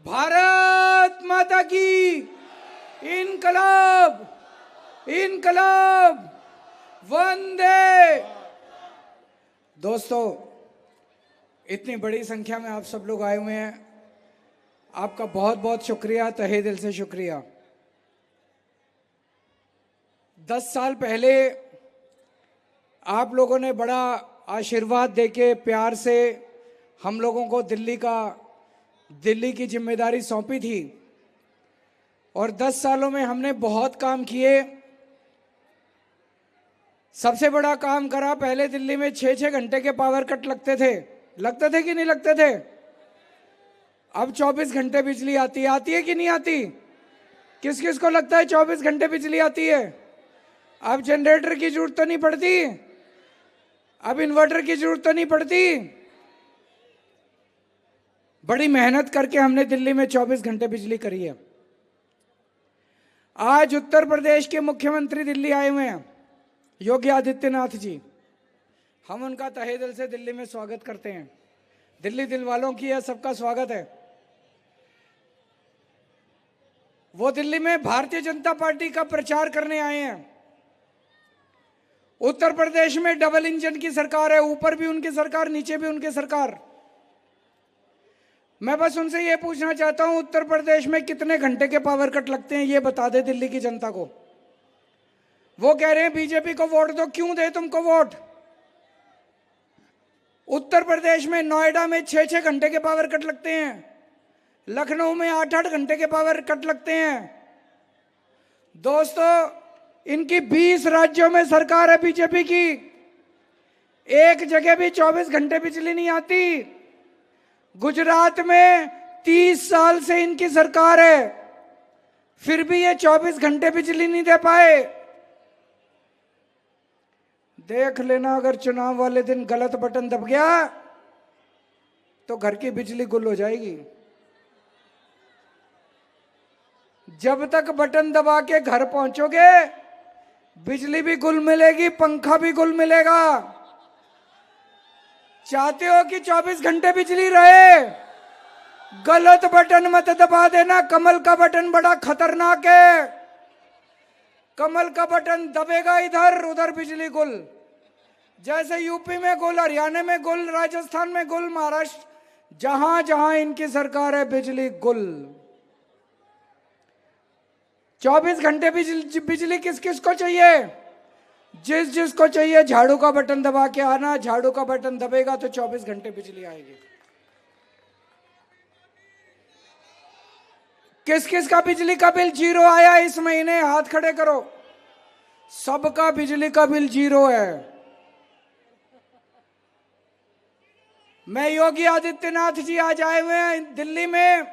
भारत माता की इनकलाब इनकलाब वंदे। दोस्तों, इतनी बड़ी संख्या में आप सब लोग आए हुए हैं, आपका बहुत बहुत शुक्रिया, तहे दिल से शुक्रिया। 10 साल पहले आप लोगों ने बड़ा आशीर्वाद देके प्यार से हम लोगों को दिल्ली की जिम्मेदारी सौंपी थी और 10 सालों में हमने बहुत काम किए। सबसे बड़ा काम करा, पहले दिल्ली में 6-6 घंटे के पावर कट लगते थे कि नहीं लगते थे? अब 24 घंटे बिजली आती है कि नहीं आती? किस किस को लगता है 24 घंटे बिजली आती है? अब जनरेटर की जरूरत तो नहीं पड़ती, अब इन्वर्टर की जरूरत तो नहीं पड़ती। बड़ी मेहनत करके हमने दिल्ली में 24 घंटे बिजली करी है। आज उत्तर प्रदेश के मुख्यमंत्री दिल्ली आए हुए हैं, योगी आदित्यनाथ जी। हम उनका तहे दिल से दिल्ली में स्वागत करते हैं। दिल्ली दिल वालों की है, सबका स्वागत है। वो दिल्ली में भारतीय जनता पार्टी का प्रचार करने आए हैं। उत्तर प्रदेश में डबल इंजन की सरकार है, ऊपर भी उनकी सरकार, नीचे भी उनकी सरकार। मैं बस उनसे ये पूछना चाहता हूं, उत्तर प्रदेश में कितने घंटे के पावर कट लगते हैं ये बता दे दिल्ली की जनता को। वो कह रहे हैं बीजेपी को वोट दो, क्यों दे तुमको वोट? उत्तर प्रदेश में नोएडा में 6-6 घंटे के पावर कट लगते हैं, लखनऊ में 8-8 घंटे के पावर कट लगते हैं। दोस्तों, इनकी 20 राज्यों में सरकार है बीजेपी की, एक जगह भी 24 घंटे बिजली नहीं आती। गुजरात में 30 साल से इनकी सरकार है, फिर भी ये 24 घंटे बिजली नहीं दे पाए। देख लेना, अगर चुनाव वाले दिन गलत बटन दब गया तो घर की बिजली गुल हो जाएगी। जब तक बटन दबा के घर पहुंचोगे, बिजली भी गुल मिलेगी, पंखा भी गुल मिलेगा। चाहते हो कि 24 घंटे बिजली रहे? गलत बटन मत दबा देना। कमल का बटन बड़ा खतरनाक है। कमल का बटन दबेगा इधर, उधर बिजली गुल। जैसे यूपी में गुल, हरियाणा में गुल, राजस्थान में गुल, महाराष्ट्र, जहां जहां इनकी सरकार है बिजली गुल। 24 घंटे बिजली किस किस को चाहिए? जिस जिसको चाहिए झाड़ू का बटन दबा के आना। झाड़ू का बटन दबेगा तो 24 घंटे बिजली आएगी। किस किस का बिजली का बिल जीरो आया इस महीने? हाथ खड़े करो। सबका बिजली का बिल जीरो है। मैं योगी आदित्यनाथ जी आज आए हुए हैं दिल्ली में,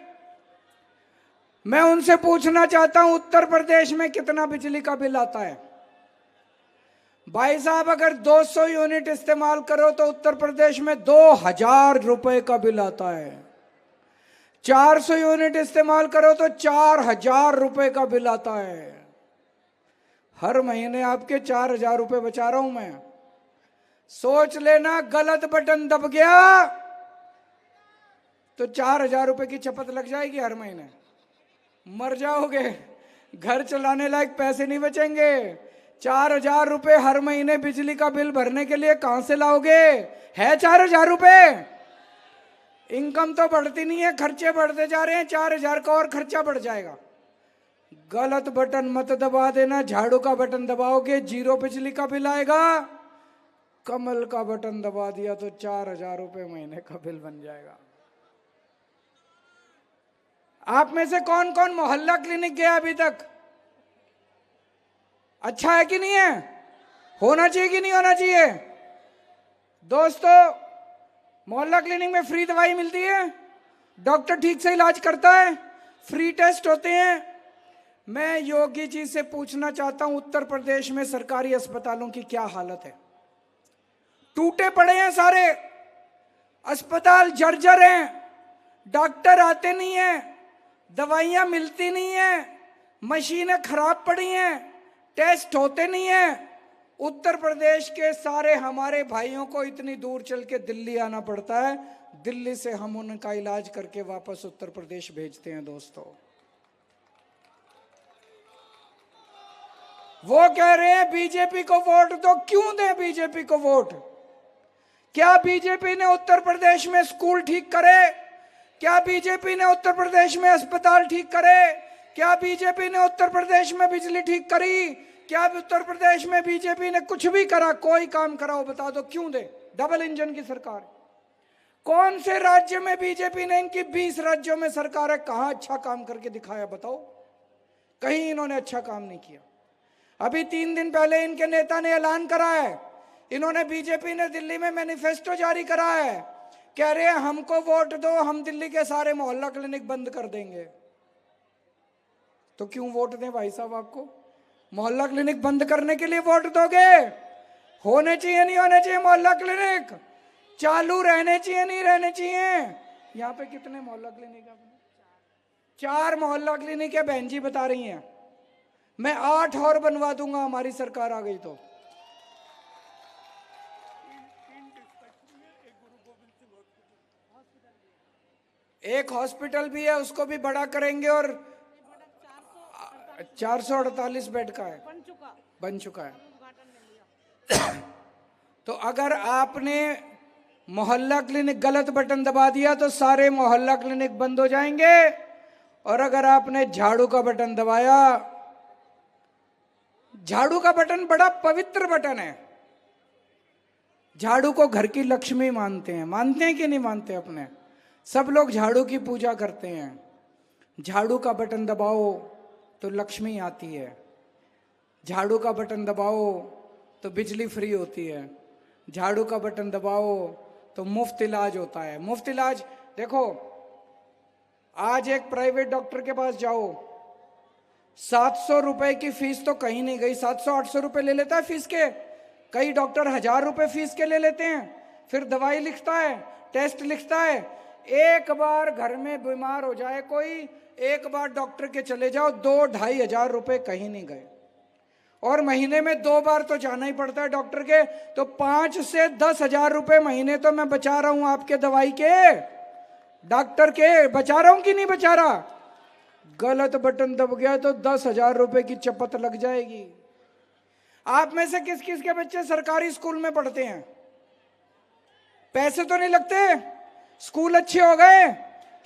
मैं उनसे पूछना चाहता हूं उत्तर प्रदेश में कितना बिजली का बिल आता है? भाई साहब, अगर 200 यूनिट इस्तेमाल करो तो उत्तर प्रदेश में 2000 रुपए का बिल आता है। 400 यूनिट इस्तेमाल करो तो 4000 रुपए का बिल आता है। हर महीने आपके 4000 रुपए बचा रहा हूं मैं। सोच लेना, गलत बटन दब गया तो 4000 रुपए की चपत लग जाएगी हर महीने। मर जाओगे, घर चलाने लायक पैसे नहीं बचेंगे। 4000 रुपए हर महीने बिजली का बिल भरने के लिए कहां से लाओगे? है 4000 रुपए? इनकम तो बढ़ती नहीं है, खर्चे बढ़ते जा रहे हैं। 4000 का और खर्चा बढ़ जाएगा। गलत बटन मत दबा देना। झाड़ू का बटन दबाओगे जीरो बिजली का बिल आएगा। कमल का बटन दबा दिया तो 4000 रुपए महीने का बिल बन जाएगा। आप में से कौन कौन मोहल्ला क्लिनिक गया अभी तक? अच्छा है कि नहीं है? होना चाहिए कि नहीं होना चाहिए? दोस्तों, मोहल्ला क्लिनिक में फ्री दवाई मिलती है, डॉक्टर ठीक से इलाज करता है, फ्री टेस्ट होते हैं। मैं योगी जी से पूछना चाहता हूं, उत्तर प्रदेश में सरकारी अस्पतालों की क्या हालत है? टूटे पड़े हैं सारे अस्पताल, जर्जर हैं। डॉक्टर आते नहीं हैं, दवाइयां मिलती नहीं हैं, मशीनें खराब पड़ी हैं, टेस्ट होते नहीं हैं। उत्तर प्रदेश के सारे हमारे भाइयों को इतनी दूर चल के दिल्ली आना पड़ता है, दिल्ली से हम उनका इलाज करके वापस उत्तर प्रदेश भेजते हैं। दोस्तों, वो कह रहे हैं बीजेपी को वोट दो। क्यों दें बीजेपी को वोट? क्या बीजेपी ने उत्तर प्रदेश में स्कूल ठीक करे? क्या बीजेपी ने उत्तर प्रदेश में अस्पताल ठीक करे? क्या बीजेपी ने उत्तर प्रदेश में बिजली ठीक करी? क्या उत्तर प्रदेश में बीजेपी ने कुछ भी करा? कोई काम करा हो बता दो, क्यों दे? डबल इंजन की सरकार। कौन से राज्य में बीजेपी ने, इनकी 20 राज्यों में सरकार है, कहां अच्छा काम करके दिखाया बताओ? कहीं इन्होंने अच्छा काम नहीं किया। अभी 3 दिन पहले इनके नेता ने ऐलान करा है, इन्होंने बीजेपी ने दिल्ली में मैनिफेस्टो जारी करा है, कह रहे हैं हमको वोट दो, हम दिल्ली के सारे मोहल्ला क्लिनिक बंद कर देंगे। तो क्यों वोट दें भाई साहब आपको? मोहल्ला क्लिनिक बंद करने के लिए वोट दोगे? होने चाहिए नहीं होने चाहिए मोहल्ला क्लिनिक? चालू रहने चाहिए नहीं रहने चाहिए? यहाँ पे कितने मोहल्ला क्लिनिक है? 4 मोहल्ला क्लिनिक है, बहन जी बता रही हैं। मैं 8 और बनवा दूंगा हमारी सरकार आ गई तो। एक हॉस्पिटल भी है, उसको भी बड़ा करेंगे और 448 बेड का है, बन चुका है। तो अगर आपने मोहल्ला क्लिनिक गलत बटन दबा दिया तो सारे मोहल्ला क्लिनिक बंद हो जाएंगे, और अगर आपने झाड़ू का बटन दबाया, झाड़ू का बटन बड़ा पवित्र बटन है। झाड़ू को घर की लक्ष्मी मानते हैं कि नहीं मानते? अपने सब लोग झाड़ू की पूजा करते हैं। झाड़ू का बटन दबाओ तो लक्ष्मी आती है, झाड़ू का बटन दबाओ तो बिजली फ्री होती है, झाड़ू का बटन दबाओ तो मुफ्त इलाज होता है। मुफ्त इलाज देखो, आज एक प्राइवेट डॉक्टर के पास जाओ, 700 रुपए की फीस तो कहीं नहीं गई, 700-800 रुपए ले लेता है फीस के। कई डॉक्टर 1000 रुपए फीस के ले लेते हैं, फिर दवाई लिखता है, टेस्ट लिखता है। एक बार घर में बीमार हो जाए कोई, एक बार डॉक्टर के चले जाओ, 2-2.5 हजार रुपए कहीं नहीं गए। और महीने में 2 बार तो जाना ही पड़ता है डॉक्टर के, तो 5 से 10 हजार रुपए महीने तो मैं बचा रहा हूं आपके दवाई के, डॉक्टर के। बचा रहा हूं कि नहीं बचा रहा? गलत बटन दब गया तो 10 हजार रुपए की चपत लग जाएगी। आप में से किस किस के बच्चे सरकारी स्कूल में पढ़ते हैं? पैसे तो नहीं लगते, स्कूल अच्छे हो गए,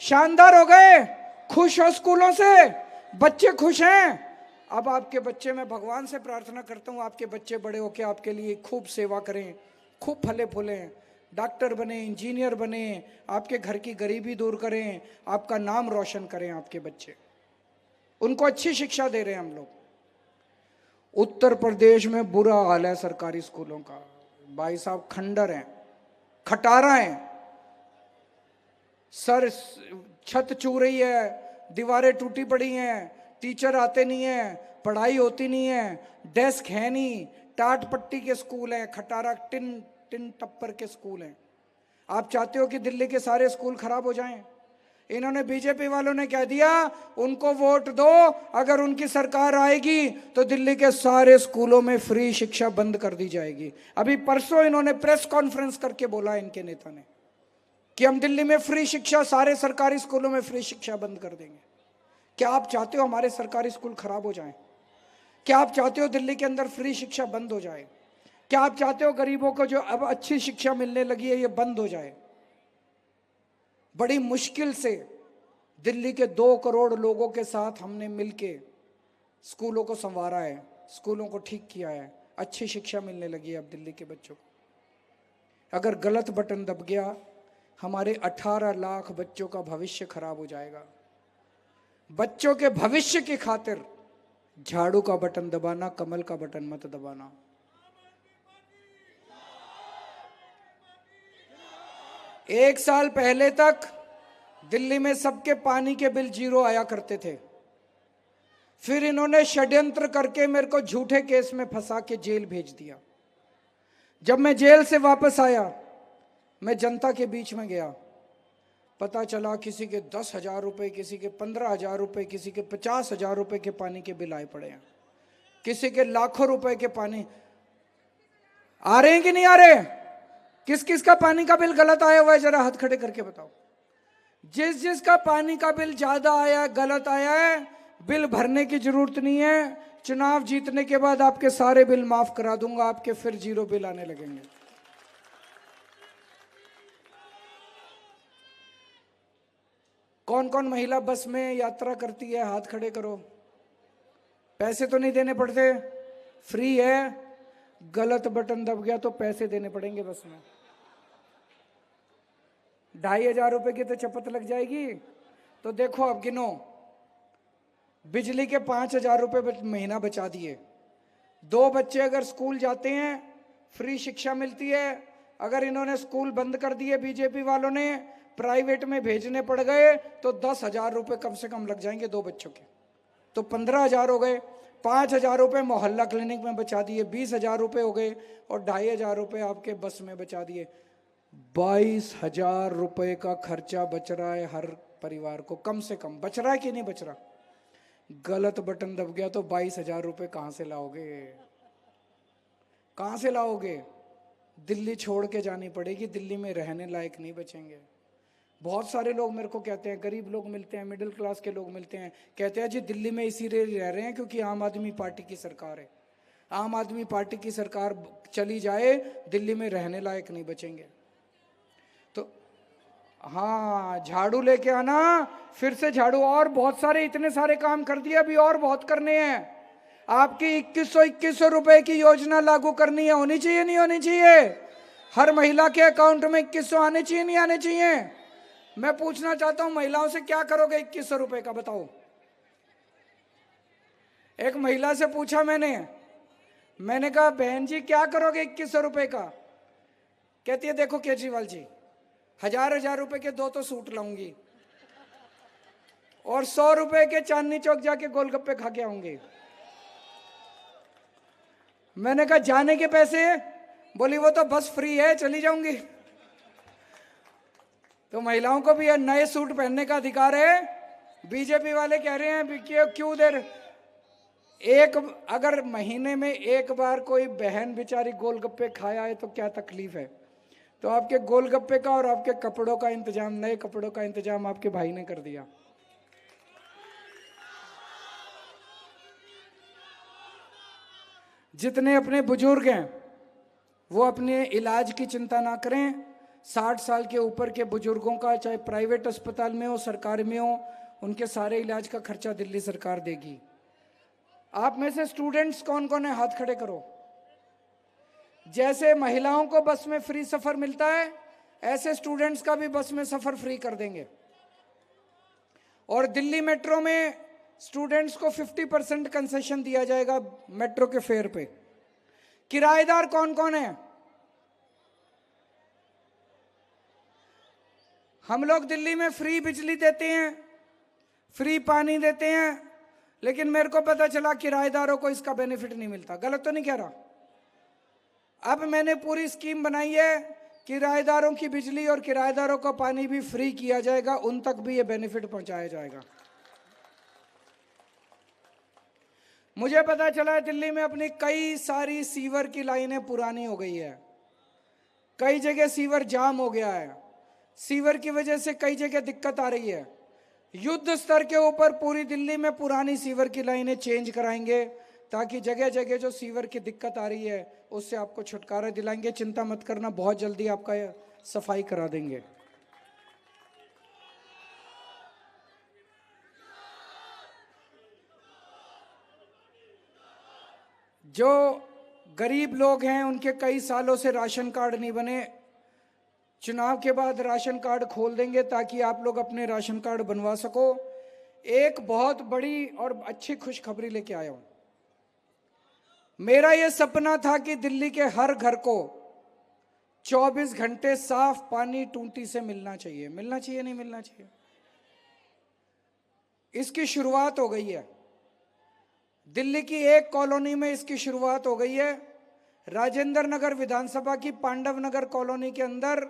शानदार हो गए, खुश हो स्कूलों से, बच्चे खुश हैं। अब आपके बच्चे, मैं भगवान से प्रार्थना करता हूं आपके बच्चे बड़े होकर आपके लिए खूब सेवा करें, खूब फले फूलें, डॉक्टर बने, इंजीनियर बने, आपके घर की गरीबी दूर करें, आपका नाम रोशन करें आपके बच्चे। उनको अच्छी शिक्षा दे रहे हैं हम लोग। उत्तर प्रदेश में बुरा हाल है सरकारी स्कूलों का भाई साहब, खंडर हैं, खटारा हैं, सर छत चू रही है, दीवारें टूटी पड़ी हैं, टीचर आते नहीं हैं, पढ़ाई होती नहीं है, डेस्क है नहीं, टाट पट्टी के स्कूल हैं, खटारा टिन टप्पर के स्कूल हैं। आप चाहते हो कि दिल्ली के सारे स्कूल खराब हो जाएं? इन्होंने, बीजेपी वालों ने कह दिया उनको वोट दो, अगर उनकी सरकार आएगी तो दिल्ली के सारे स्कूलों में फ्री शिक्षा बंद कर दी जाएगी। अभी परसों इन्होंने प्रेस कॉन्फ्रेंस करके बोला इनके नेता ने कि हम दिल्ली में फ्री शिक्षा, सारे सरकारी स्कूलों में फ्री शिक्षा बंद कर देंगे। क्या आप चाहते हो हमारे सरकारी स्कूल खराब हो जाएं? क्या आप चाहते हो दिल्ली के अंदर फ्री शिक्षा बंद हो जाए? क्या आप चाहते हो गरीबों को जो अब अच्छी शिक्षा मिलने लगी है ये बंद हो जाए? बड़ी मुश्किल से दिल्ली के 2 करोड़ लोगों के साथ हमने मिलके स्कूलों को संवारा है, स्कूलों को ठीक किया है, अच्छी शिक्षा मिलने लगी है अब दिल्ली के बच्चों को। अगर गलत बटन दब गया, हमारे 18 लाख बच्चों का भविष्य खराब हो जाएगा। बच्चों के भविष्य की खातिर झाड़ू का बटन दबाना, कमल का बटन मत दबाना। एक साल पहले तक दिल्ली में सबके पानी के बिल 0 आया करते थे, फिर इन्होंने षड्यंत्र करके मेरे को झूठे केस में फंसा के जेल भेज दिया। जब मैं जेल से वापस आया, मैं जनता के बीच में गया, पता चला किसी के 10,000 रुपए, किसी के 15,000 रुपए, किसी के 50,000 रुपए के पानी के बिल आए पड़े हैं, किसी के लाखों रुपए के पानी। आ रहे हैं कि नहीं आ रहे? किस किस का पानी का बिल गलत आया हुआ है, जरा हाथ खड़े करके बताओ। जिस जिसका पानी का बिल ज्यादा आया, गलत आया है, बिल भरने की जरूरत नहीं है। चुनाव जीतने के बाद आपके सारे बिल माफ करा दूंगा, आपके फिर जीरो बिल आने लगेंगे। कौन कौन महिला बस में यात्रा करती है, हाथ खड़े करो। पैसे तो नहीं देने पड़ते, फ्री है। गलत बटन दब गया तो पैसे देने पड़ेंगे बस में। 2,500 रुपए की तो चपत लग जाएगी। तो देखो अब गिनो, बिजली के 5,000 रुपए महीना बचा दिए। 2 बच्चे अगर स्कूल जाते हैं फ्री शिक्षा मिलती है। अगर इन्होंने स्कूल बंद कर दिए बीजेपी वालों ने, प्राइवेट में भेजने पड़ गए, तो 10,000 रुपए कम से कम लग जाएंगे 2 बच्चों के, तो 15,000 हो गए। 5,000 रुपए मोहल्ला क्लिनिक में बचा दिए, 20,000 रुपए हो गए। और 2,500 रुपए आपके बस में बचा दिए। 22,000 रुपए का खर्चा बच रहा है हर परिवार को, कम से कम बच रहा है कि नहीं बच रहा? गलत बटन दब गया तो 22,000 रुपए कहां से लाओगे? कहां से लाओगे? दिल्ली छोड़ के जानी पड़ेगी, दिल्ली में रहने लायक नहीं बचेंगे। बहुत सारे लोग मेरे को कहते हैं, गरीब लोग मिलते हैं, मिडिल क्लास के लोग मिलते हैं, कहते हैं जी दिल्ली में इसीलिए रह रहे हैं क्योंकि आम आदमी पार्टी की सरकार है। आम आदमी पार्टी की सरकार चली जाए, दिल्ली में रहने लायक नहीं बचेंगे। तो हाँ, झाड़ू लेके आना, फिर से झाड़ू। और बहुत सारे, इतने सारे काम कर दिए, अभी और बहुत करने हैं। आपकी 2100 रुपए की योजना लागू करनी है, होनी चाहिए नहीं होनी चाहिए? हर महिला के अकाउंट में 2100 आने चाहिए नहीं आने चाहिए? मैं पूछना चाहता हूं महिलाओं से, क्या करोगे 2100 रुपए का, बताओ। एक महिला से पूछा मैंने कहा बहन जी क्या करोगे 2100 रुपए का? कहती है देखो केजरीवाल जी, 1,000 रुपए के 2 तो सूट लाऊंगी और 100 रुपए के चांदनी चौक जाके गोलगप्पे खा के आऊंगी। मैंने कहा जाने के पैसे? बोली वो तो बस फ्री है, चली जाऊंगी। तो महिलाओं को भी नए सूट पहनने का अधिकार है। बीजेपी वाले कह रहे हैं कि क्यों देर, एक अगर महीने में एक बार कोई बहन बेचारी गोलगप्पे खाया है तो क्या तकलीफ है? तो आपके गोलगप्पे का और आपके कपड़ों का इंतजाम, नए कपड़ों का इंतजाम आपके भाई ने कर दिया। जितने अपने बुजुर्ग हैं वो अपने इलाज की चिंता ना करें। 60 साल के ऊपर के बुजुर्गों का, चाहे प्राइवेट अस्पताल में हो, सरकारी में हो, उनके सारे इलाज का खर्चा दिल्ली सरकार देगी। आप में से स्टूडेंट्स कौन कौन है, हाथ खड़े करो। जैसे महिलाओं को बस में फ्री सफर मिलता है, ऐसे स्टूडेंट्स का भी बस में सफर फ्री कर देंगे। और दिल्ली मेट्रो में स्टूडेंट्स को 50% कंसेशन दिया जाएगा मेट्रो के फेयर पे। किराएदार कौन कौन है? हम लोग दिल्ली में फ्री बिजली देते हैं, फ्री पानी देते हैं, लेकिन मेरे को पता चला किराएदारों को इसका बेनिफिट नहीं मिलता। गलत तो नहीं कह रहा? अब मैंने पूरी स्कीम बनाई है, किराएदारों की बिजली और किराएदारों का पानी भी फ्री किया जाएगा, उन तक भी ये बेनिफिट पहुंचाया जाएगा। मुझे पता चला है दिल्ली में अपनी कई सारी सीवर की लाइनें पुरानी हो गई है, कई जगह सीवर जाम हो गया है। सीवर की वजह से कई जगह दिक्कत आ रही है। युद्ध स्तर के ऊपर पूरी दिल्ली में पुरानी सीवर की लाइनें चेंज कराएंगे, ताकि जगह जगह जो सीवर की दिक्कत आ रही है उससे आपको छुटकारा दिलाएंगे। चिंता मत करना, बहुत जल्दी आपका सफाई करा देंगे। जो गरीब लोग हैं उनके कई सालों से राशन कार्ड नहीं बने, चुनाव के बाद राशन कार्ड खोल देंगे ताकि आप लोग अपने राशन कार्ड बनवा सको। एक बहुत बड़ी और अच्छी खुशखबरी लेके आया हूं। मेरा यह सपना था कि दिल्ली के हर घर को 24 घंटे साफ पानी टूटी से मिलना चाहिए। मिलना चाहिए नहीं मिलना चाहिए? इसकी शुरुआत हो गई है। दिल्ली की एक कॉलोनी में इसकी शुरुआत हो गई है। राजेंद्र नगर विधानसभा की पांडव नगर कॉलोनी के अंदर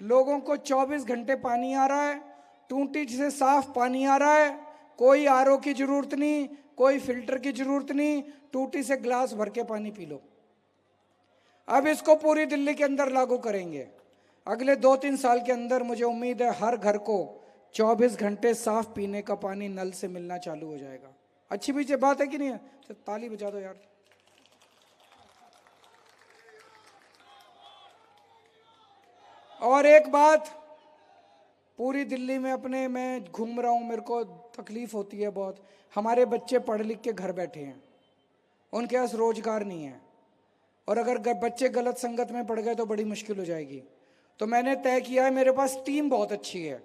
लोगों को 24 घंटे पानी आ रहा है, टूटी से साफ पानी आ रहा है। कोई आरओ की जरूरत नहीं, कोई फिल्टर की जरूरत नहीं, टूटी से ग्लास भर के पानी पी लो। अब इसको पूरी दिल्ली के अंदर लागू करेंगे। अगले 2-3 साल के अंदर मुझे उम्मीद है हर घर को 24 घंटे साफ पीने का पानी नल से मिलना चालू हो जाएगा। अच्छी भी बात है कि नहीं है? तो ताली बजा दो यार। और एक बात, पूरी दिल्ली में अपने मैं घूम रहा हूं, मेरे को तकलीफ होती है बहुत। हमारे बच्चे पढ़ लिख के घर बैठे हैं, उनके पास रोजगार नहीं है, और अगर बच्चे गलत संगत में पड़ गए तो बड़ी मुश्किल हो जाएगी। तो मैंने तय किया है, मेरे पास टीम बहुत अच्छी है,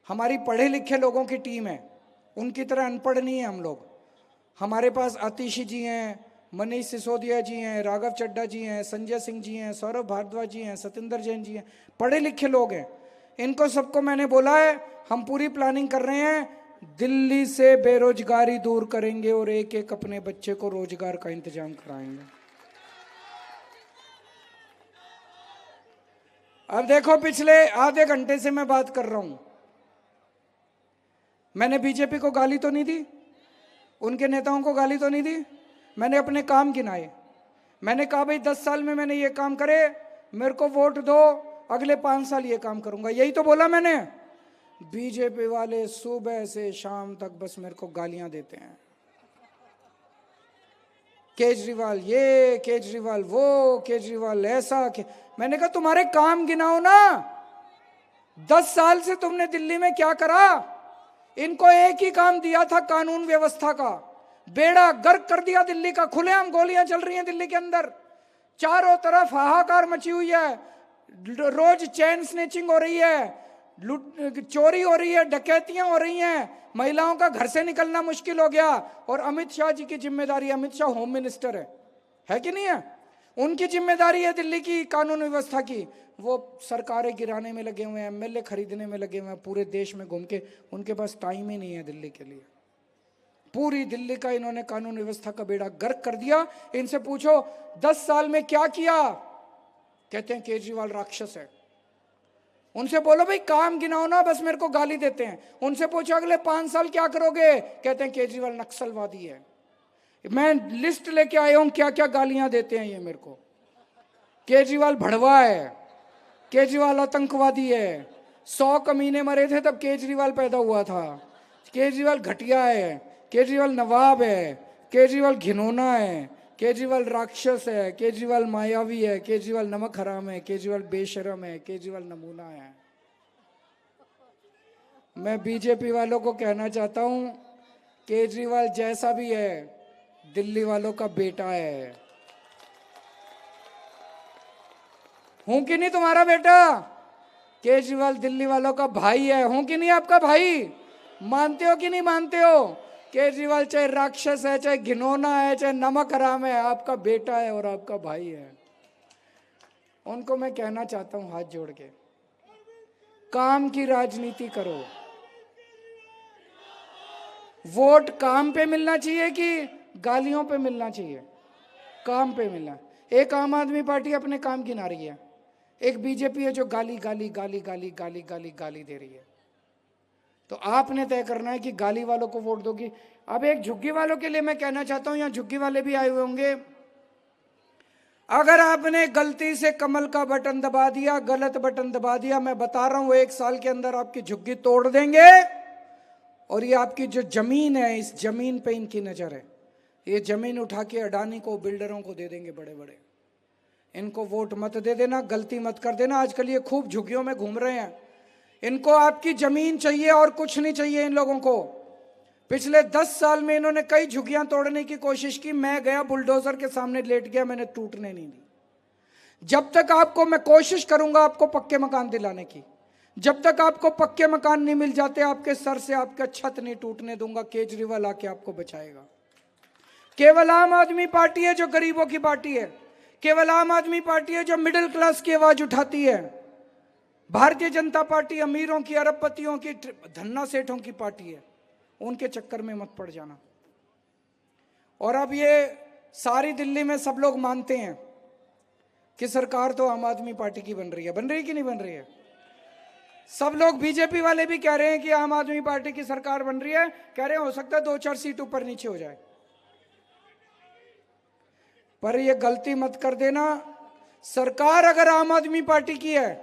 हमारी पढ़े लिखे लोगों की टीम है, उनकी तरह अनपढ़ नहीं है हम लोग। हमारे पास आतिशी जी हैं, मनीष सिसोदिया जी हैं, राघव चड्ढा जी हैं, संजय सिंह जी हैं, सौरभ भारद्वाज जी हैं, सतिंदर जैन जी हैं, पढ़े लिखे लोग हैं। इनको सबको मैंने बोला है, हम पूरी प्लानिंग कर रहे हैं, दिल्ली से बेरोजगारी दूर करेंगे और एक एक अपने बच्चे को रोजगार का इंतजाम कराएंगे। अब देखो, पिछले आधे घंटे से मैं बात कर रहा हूं, मैंने बीजेपी को गाली तो नहीं दी, उनके नेताओं को गाली तो नहीं दी, मैंने अपने काम गिनाए। मैंने कहा भाई 10 साल में मैंने ये काम करे, मेरे को वोट दो, अगले 5 साल ये काम करूंगा, यही तो बोला मैंने। बीजेपी वाले सुबह से शाम तक बस मेरे को गालियां देते हैं, केजरीवाल ये, केजरीवाल वो, केजरीवाल ऐसा मैंने कहा तुम्हारे काम गिनाओ ना, 10 साल से तुमने दिल्ली में क्या करा? इनको एक ही काम दिया था, कानून व्यवस्था का बेड़ा गर्क कर दिया दिल्ली का। खुलेआम गोलियां चल रही हैं दिल्ली के अंदर, चारों तरफ हाहाकार मची हुई है, रोज चैन स्नेचिंग हो रही है, चोरी हो रही है, डकैतियां हो रही हैं, महिलाओं का घर से निकलना मुश्किल हो गया। और अमित शाह जी की जिम्मेदारी, अमित शाह होम मिनिस्टर है कि नहीं है? उनकी जिम्मेदारी है दिल्ली की कानून व्यवस्था की। वो सरकारें गिराने में लगे हुए हैं, एमएलए खरीदने में लगे हुए हैं, पूरे देश में घूम के, उनके पास टाइम ही नहीं है दिल्ली के लिए। पूरी दिल्ली का इन्होंने कानून व्यवस्था का बेड़ा गर्क कर दिया। इनसे पूछो 10 साल में क्या किया, कहते हैं केजरीवाल राक्षस है। उनसे बोलो भाई काम गिनाओ ना, बस मेरे को गाली देते हैं। उनसे पूछो अगले 5 साल क्या करोगे, कहते हैं केजरीवाल नक्सलवादी है। मैं लिस्ट लेके आया हूं क्या क्या गालियां देते हैं ये मेरे को। केजरीवाल भड़वा है, केजरीवाल आतंकवादी है, 100 कमीने मरे थे तब केजरीवाल पैदा हुआ था, केजरीवाल घटिया है, केजरीवाल नवाब है, केजरीवाल घिनौना है, केजरीवाल राक्षस है, केजरीवाल मायावी है, केजरीवाल नमक हराम है, केजरीवाल बेशरम है, केजरीवाल नमूना है। मैं बीजेपी वालों को कहना चाहता हूं, केजरीवाल जैसा भी है दिल्ली वालों का बेटा है। हूं कि नहीं तुम्हारा बेटा? केजरीवाल दिल्ली वालों का भाई है, हूं कि नहीं आपका भाई? मानते हो कि नहीं मानते हो? केजरीवाल चाहे राक्षस है, चाहे घिनौना है, चाहे नमक हराम है, आपका बेटा है और आपका भाई है। उनको मैं कहना चाहता हूं हाथ जोड़ के, काम की राजनीति करो। वोट काम पे मिलना चाहिए कि गालियों पे मिलना चाहिए? काम पे मिलना। एक आम आदमी पार्टी अपने काम गिना रही है, एक बीजेपी है जो गाली गाली गाली गाली गाली गाली गाली दे रही है। तो आपने तय करना है कि गाली वालों को वोट दोगी। अब एक झुग्गी वालों के लिए मैं कहना चाहता हूं, यहाँ झुग्गी वाले भी आए हुए होंगे, अगर आपने गलती से कमल का बटन दबा दिया, गलत बटन दबा दिया, मैं बता रहा हूं 1 साल के अंदर आपकी झुग्गी तोड़ देंगे। और ये आपकी जो जमीन है, इस जमीन पे इनकी नजर है, ये जमीन उठा के अडानी को, बिल्डरों को दे देंगे बड़े बड़े। इनको वोट मत दे देना, गलती मत कर देना। आजकल ये खूब झुग्गियों में घूम रहे हैं, इनको आपकी जमीन चाहिए और कुछ नहीं चाहिए इन लोगों को। पिछले 10 साल में इन्होंने कई झुग्गियां तोड़ने की कोशिश की, मैं गया बुलडोजर के सामने लेट गया, मैंने टूटने नहीं दी। जब तक आपको मैं कोशिश करूंगा आपको पक्के मकान दिलाने की, जब तक आपको पक्के मकान नहीं मिल जाते, आपके सर से आपका छत नहीं टूटने दूंगा। केजरीवाल आके आपको बचाएगा। केवल आम आदमी पार्टी है जो गरीबों की पार्टी है, केवल आम आदमी पार्टी है जो मिडिल क्लास की आवाज उठाती है। भारतीय जनता पार्टी अमीरों की, अरबपतियों की, धन्ना सेठों की पार्टी है, उनके चक्कर में मत पड़ जाना। और अब ये सारी दिल्ली में सब लोग मानते हैं कि सरकार तो आम आदमी पार्टी की बन रही है। बन रही कि नहीं बन रही है? सब लोग, बीजेपी वाले भी कह रहे हैं कि आम आदमी पार्टी की सरकार बन रही है, कह रहे हैं हो सकता है 2-4 सीट ऊपर नीचे हो जाए। पर ये गलती मत कर देना, सरकार अगर आम आदमी पार्टी की है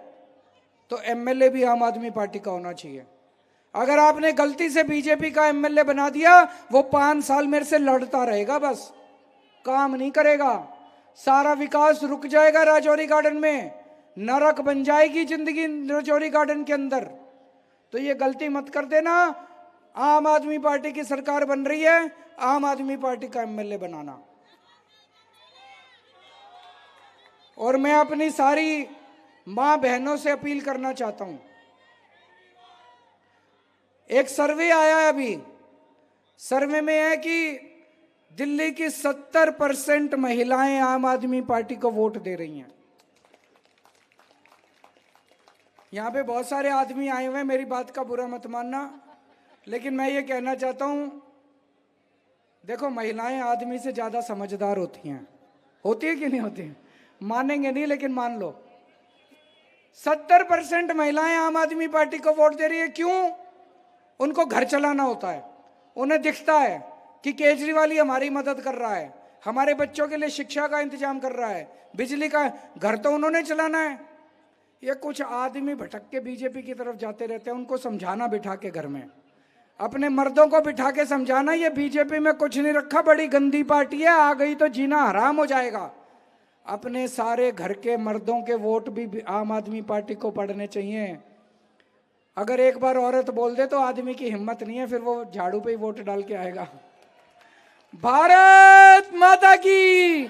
तो एमएलए भी आम आदमी पार्टी का होना चाहिए। अगर आपने गलती से बीजेपी का एमएलए बना दिया, वो 5 साल मेरे से लड़ता रहेगा, बस काम नहीं करेगा, सारा विकास रुक जाएगा, राजौरी गार्डन में नरक बन जाएगी जिंदगी राजौरी गार्डन के अंदर। तो ये गलती मत कर देना। आम आदमी पार्टी की सरकार बन रही है, आम आदमी पार्टी का एमएलए बनाना। और मैं अपनी सारी मां बहनों से अपील करना चाहता हूं, एक सर्वे आया है अभी, सर्वे में है कि दिल्ली की 70% महिलाएं आम आदमी पार्टी को वोट दे रही हैं। यहां पे बहुत सारे आदमी आए हुए हैं, मेरी बात का बुरा मत मानना, लेकिन मैं ये कहना चाहता हूं, देखो महिलाएं आदमी से ज्यादा समझदार होती हैं। होती है कि नहीं होती है? मानेंगे नहीं, लेकिन मान लो 70% महिलाएं आम आदमी पार्टी को वोट दे रही है। क्यों? उनको घर चलाना होता है, उन्हें दिखता है कि केजरीवाल ही हमारी मदद कर रहा है, हमारे बच्चों के लिए शिक्षा का इंतजाम कर रहा है, बिजली का घर तो उन्होंने चलाना है। ये कुछ आदमी भटक के बीजेपी की तरफ जाते रहते हैं, उनको समझाना बिठा के घर में, अपने मर्दों को बिठा के समझाना ये बीजेपी में कुछ नहीं रखा, बड़ी गंदी पार्टी है, आ गई तो जीना हराम हो जाएगा। अपने सारे घर के मर्दों के वोट भी आम आदमी पार्टी को पड़ने चाहिए। अगर एक बार औरत बोल दे तो आदमी की हिम्मत नहीं है, फिर वो झाड़ू पे ही वोट डाल के आएगा। भारत माता की।